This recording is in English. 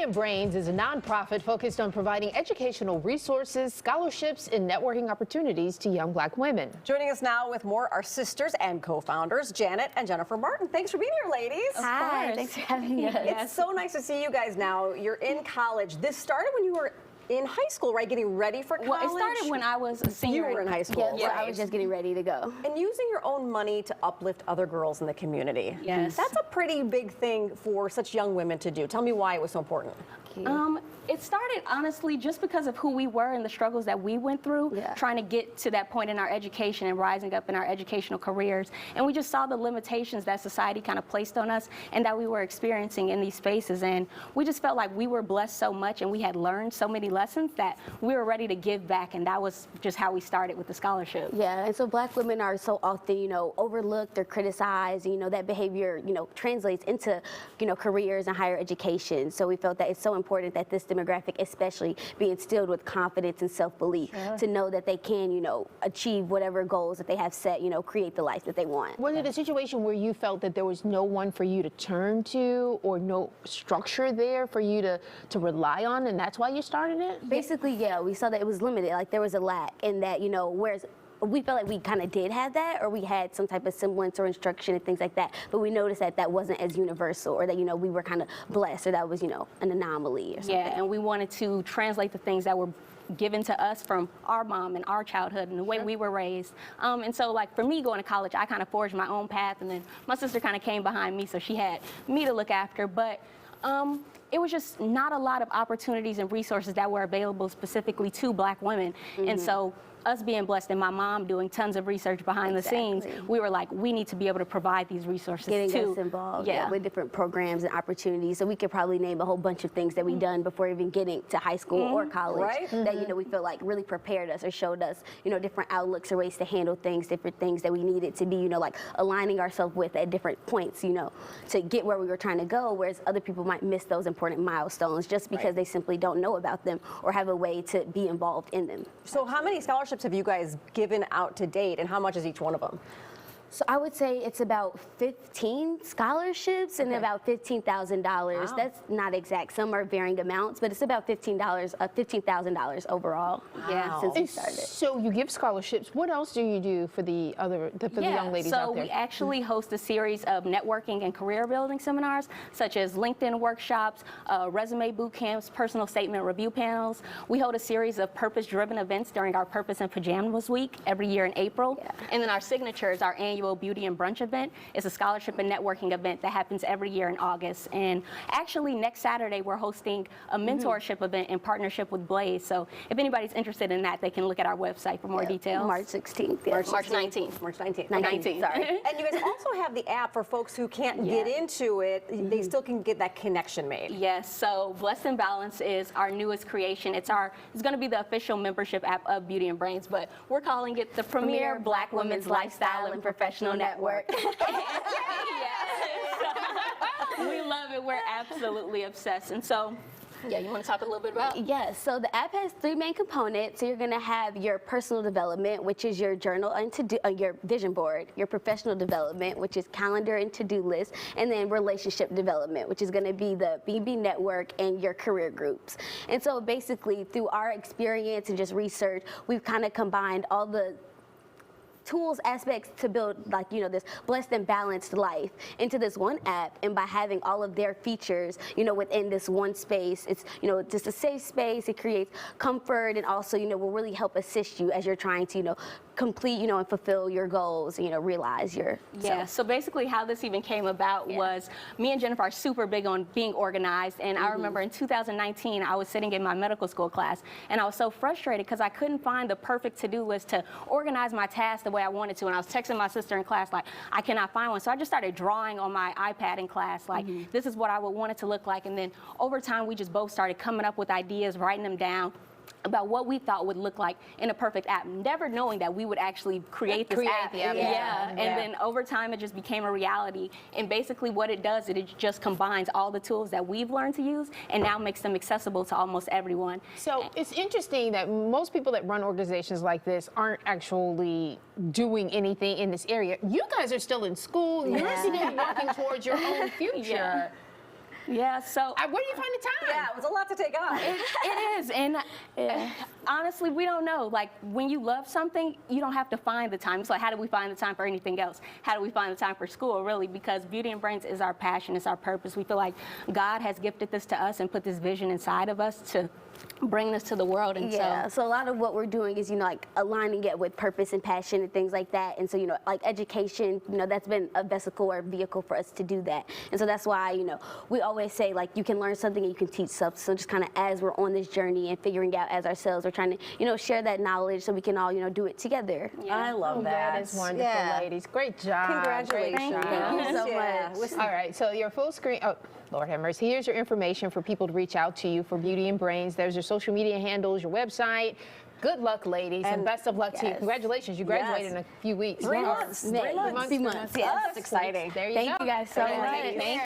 and Brains is a nonprofit focused on providing educational resources, scholarships, and networking opportunities to young Black women. Joining us now with more are sisters and co-founders, Janet and Jennifer Martin. Thanks for being here, ladies. Hi, thanks for having us. It's so nice to see you guys now. You're in college. This started when you were in high school, right? Getting ready for college? Well, it started when I was a senior. You were in high school. Yeah, right. I was just getting ready to go. And using your own money to uplift other girls in the community. Yes. That's a pretty big thing for such young women to do. Tell me why it was so important. It started honestly just because of who we were and the struggles that we went through, trying to get to that point in our education and rising up in our educational careers. And we just saw the limitations that society kind of placed on us and that we were experiencing in these spaces. And we just felt like we were blessed so much and we had learned so many lessons that we were ready to give back. And that was just how we started with the scholarship. Yeah, and so Black women are so often, overlooked or criticized. That behavior, translates into, careers and higher education. So we felt that it's so important that this demographic especially be instilled with confidence and self-belief to know that they can, achieve whatever goals that they have set, create the life that they want. Was it a situation where you felt that there was no one for you to turn to or no structure there for you to rely on, and that's why you started it? Basically, yeah, we saw that it was limited, like there was a lack in that, whereas we felt like we kind of did have that, or we had some type of semblance or instruction and things like that, but we noticed that that wasn't as universal, or that, we were kind of blessed, or that was, an anomaly or something. Yeah, and we wanted to translate the things that were given to us from our mom and our childhood and the way we were raised. And so, like, for me going to college, I kind of forged my own path, and then my sister kind of came behind me, so she had me to look after, but it was just not a lot of opportunities and resources that were available specifically to Black women. And so us being blessed and my mom doing tons of research behind the scenes, we were like, we need to be able to provide these resources Getting us involved with different programs and opportunities. So we could probably name a whole bunch of things that we done before even getting to high school or college that, we feel like really prepared us or showed us, different outlooks or ways to handle things, different things that we needed to be, like aligning ourselves with at different points, to get where we were trying to go, whereas other people might miss those important milestones just because they simply don't know about them or have a way to be involved in them. So how many scholarships have you guys given out to date, and how much is each one of them? So I would say it's about 15 scholarships and about $15,000. Wow. That's not exact. Some are varying amounts, but it's about $15,000 overall. Wow. Yeah, since we started. So you give scholarships. What else do you do for the young ladies out there? So we actually host a series of networking and career building seminars, such as LinkedIn workshops, resume boot camps, personal statement review panels. We hold a series of purpose-driven events during our Purpose and Pajamas Week every year in April. And then our signature is our annual Beauty and Brunch event. It's a scholarship and networking event that happens every year in August. And actually next Saturday we're hosting a mentorship event in partnership with Blaze. So if anybody's interested in that, they can look at our website for more details. March 16th. March 19th. March 19th. 19th, sorry. And you guys also have the app for folks who can't get into it. They still can get that connection made. Yes, so Blessed and Balance is our newest creation. It's going to be the official membership app of Beauty and Brains, but we're calling it the premier Black Women's Lifestyle and Professional Network. We love it. We're absolutely obsessed. And so, yeah, you want to talk a little bit about? Yes, so the app has 3 main components. So you're going to have your personal development, which is your journal and your vision board, your professional development, which is calendar and to-do list, and then relationship development, which is going to be the BB network and your career groups. And so basically, through our experience and just research, we've kind of combined all the tools, aspects to build this blessed and balanced life into this one app, and by having all of their features, within this one space, it's, just a safe space. It creates comfort, and also, will really help assist you as you're trying to, complete, and fulfill your goals, realize your So basically how this even came about was me and Jennifer are super big on being organized, and I remember in 2019 I was sitting in my medical school class and I was so frustrated because I couldn't find the perfect to-do list to organize my tasks the way I wanted to, and I was texting my sister in class like, I cannot find one. So I just started drawing on my iPad in class like, this is what I would want it to look like, and then over time we just both started coming up with ideas, writing them down about what we thought would look like in a perfect app, never knowing that we would actually create this app. And then over time it just became a reality. And basically what it does, it just combines all the tools that we've learned to use and now makes them accessible to almost everyone. So it's interesting that most people that run organizations like this aren't actually doing anything in this area. You guys are still in school. You're still working towards your own future. Yeah, so Where do you find the time? Yeah, it was a lot to take on. it is, and honestly, we don't know. Like, when you love something, you don't have to find the time. It's like, how do we find the time for anything else? How do we find the time for school, really? Because Beauty and Brains is our passion, it's our purpose. We feel like God has gifted this to us and put this vision inside of us to bring this to the world. And Yeah, so a lot of what we're doing is, like aligning it with purpose and passion and things like that. And so, like education, that's been a vehicle for us to do that. And so that's why, we always say, like, you can learn something and you can teach something. So just kind of as we're on this journey and figuring out as ourselves, we're trying to, share that knowledge so we can all, do it together. I love that. That is wonderful, Yeah. ladies. Great job. Congratulations. Great job. Thank you so Yeah. much. All right, so your full screen, oh, Lord have mercy. Here's your information for people to reach out to you for Beauty and Brains. There's your social media handles, your website. Good luck, ladies, and best of luck to you. Yes. Congratulations, you graduated in a few weeks. 3 Yes. months. 3 May. months. 2 months. Oh, Yes. that's exciting. There you Thank go. you guys so Thank much. you.